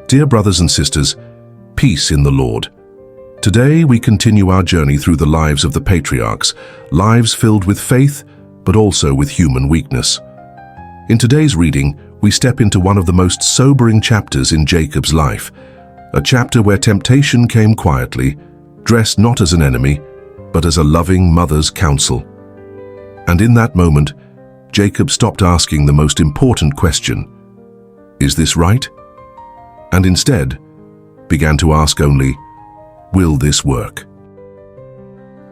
Dear brothers and sisters, peace in the Lord. Today we continue our journey through the lives of the patriarchs, lives filled with faith, but also with human weakness. In today's reading, we step into one of the most sobering chapters in Jacob's life, a chapter where temptation came quietly, dressed not as an enemy, but as a loving mother's counsel. And in that moment, Jacob stopped asking the most important question, "Is this right?" and instead began to ask only, "Will this work?"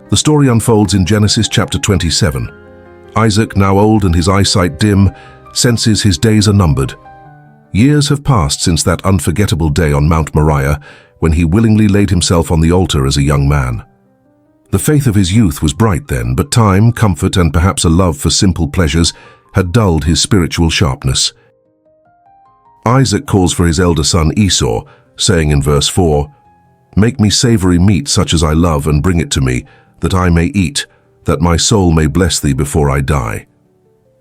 The story unfolds in Genesis chapter 27. Isaac, now old and his eyesight dim, senses his days are numbered. Years have passed since that unforgettable day on Mount Moriah when he willingly laid himself on the altar as a young man. The faith of his youth was bright then, but time, comfort, and perhaps a love for simple pleasures had dulled his spiritual sharpness. Isaac calls for his elder son Esau, saying in verse 4, "Make me savory meat such as I love and bring it to me, that I may eat, that my soul may bless thee before I die."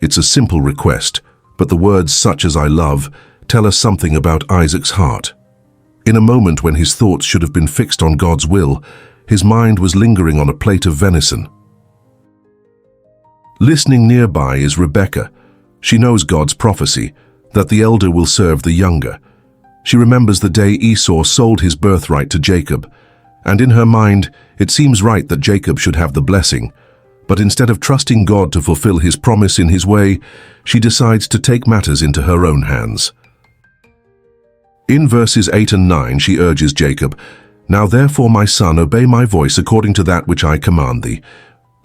It's a simple request, but the words "such as I love" tell us something about Isaac's heart. In a moment when his thoughts should have been fixed on God's will, his mind was lingering on a plate of venison. Listening nearby is Rebekah. She knows God's prophecy, that the elder will serve the younger. She remembers the day Esau sold his birthright to Jacob, and in her mind, it seems right that Jacob should have the blessing. But instead of trusting God to fulfill his promise in his way, she decides to take matters into her own hands. In verses 8 and 9, she urges Jacob, "Now therefore, my son, obey my voice according to that which I command thee.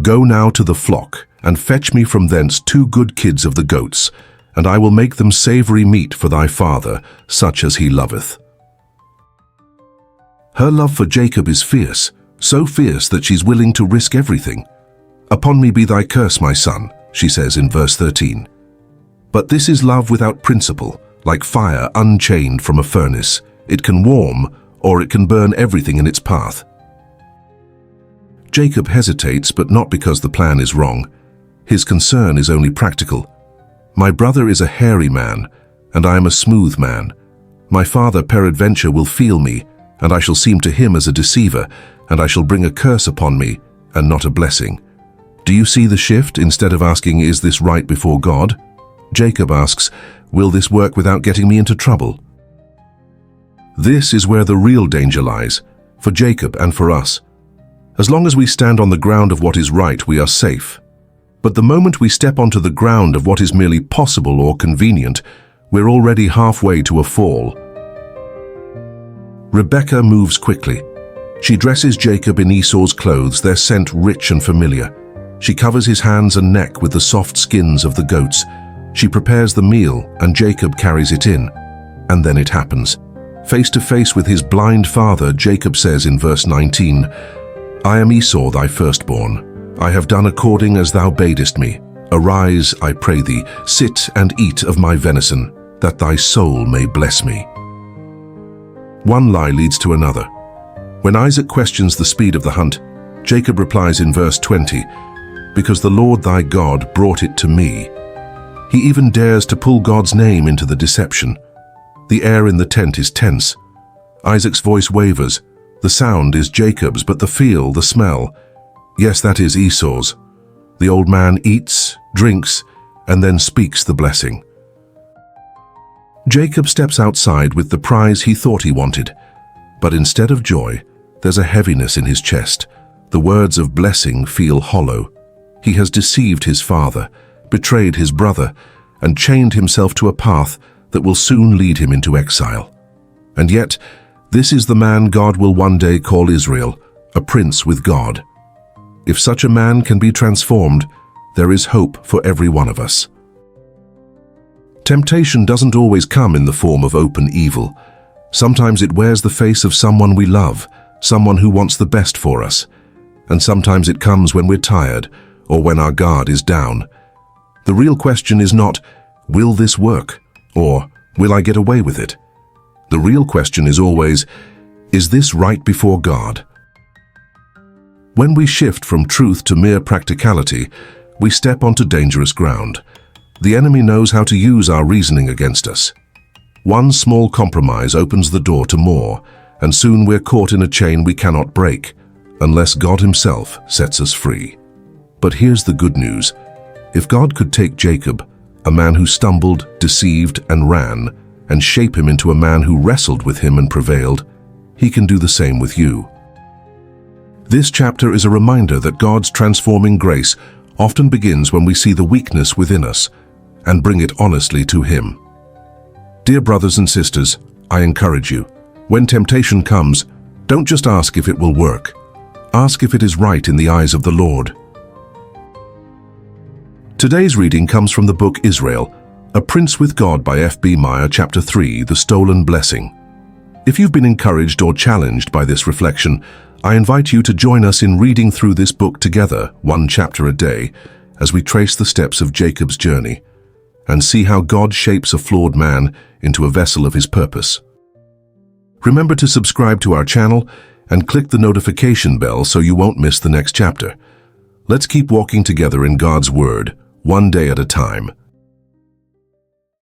Go now to the flock, and fetch me from thence 2 good kids of the goats, and I will make them savory meat for thy father, such as he loveth." Her love for Jacob is fierce, so fierce that she's willing to risk everything. "Upon me be thy curse, my son," she says in verse 13. But this is love without principle, like fire unchained from a furnace. It can warm, or it can burn everything in its path. Jacob hesitates, but not because the plan is wrong. His concern is only practical. "My brother is a hairy man, and I am a smooth man. My father peradventure will feel me, and I shall seem to him as a deceiver, and I shall bring a curse upon me, and not a blessing." Do you see the shift? Instead of asking, "Is this right before God?" Jacob asks, "Will this work without getting me into trouble?" This is where the real danger lies, for Jacob and for us. As long as we stand on the ground of what is right, we are safe. But the moment we step onto the ground of what is merely possible or convenient, we're already halfway to a fall. Rebekah moves quickly. She dresses Jacob in Esau's clothes, their scent rich and familiar. She covers his hands and neck with the soft skins of the goats. She prepares the meal, and Jacob carries it in. And then it happens. Face to face with his blind father, Jacob says in verse 19, "I am Esau, thy firstborn. I have done according as thou badest me. Arise, I pray thee, sit and eat of my venison, that thy soul may bless me." One lie leads to another. When Isaac questions the speed of the hunt, Jacob replies in verse 20, "Because the Lord thy God brought it to me." He even dares to pull God's name into the deception. The air in the tent is tense. Isaac's voice wavers. The sound is Jacob's, but the feel, the smell, yes, that is Esau's. The old man eats, drinks, and then speaks the blessing. Jacob steps outside with the prize he thought he wanted, but instead of joy, there's a heaviness in his chest. The words of blessing feel hollow. He has deceived his father, betrayed his brother, and chained himself to a path that will soon lead him into exile. And yet, this is the man God will one day call Israel, a prince with God. If such a man can be transformed, there is hope for every one of us. Temptation doesn't always come in the form of open evil. Sometimes it wears the face of someone we love, someone who wants the best for us. And sometimes it comes when we're tired or when our guard is down. The real question is not, "Will this work?" or "Will I get away with it?" The real question is always, "Is this right before God?" When we shift from truth to mere practicality, we step onto dangerous ground. The enemy knows how to use our reasoning against us. One small compromise opens the door to more, and soon we're caught in a chain we cannot break, unless God himself sets us free. But here's the good news. If God could take Jacob, a man who stumbled, deceived, and ran, and shape him into a man who wrestled with him and prevailed, he can do the same with you. This chapter is a reminder that God's transforming grace often begins when we see the weakness within us and bring it honestly to him. Dear brothers and sisters, I encourage you, when temptation comes, don't just ask if it will work. Ask if it is right in the eyes of the Lord. Today's reading comes from the book Israel, A Prince with God by F.B. Meyer, Chapter 3, The Stolen Blessing. If you've been encouraged or challenged by this reflection, I invite you to join us in reading through this book together, one chapter a day, as we trace the steps of Jacob's journey and see how God shapes a flawed man into a vessel of his purpose. Remember to subscribe to our channel and click the notification bell so you won't miss the next chapter. Let's keep walking together in God's Word, one day at a time.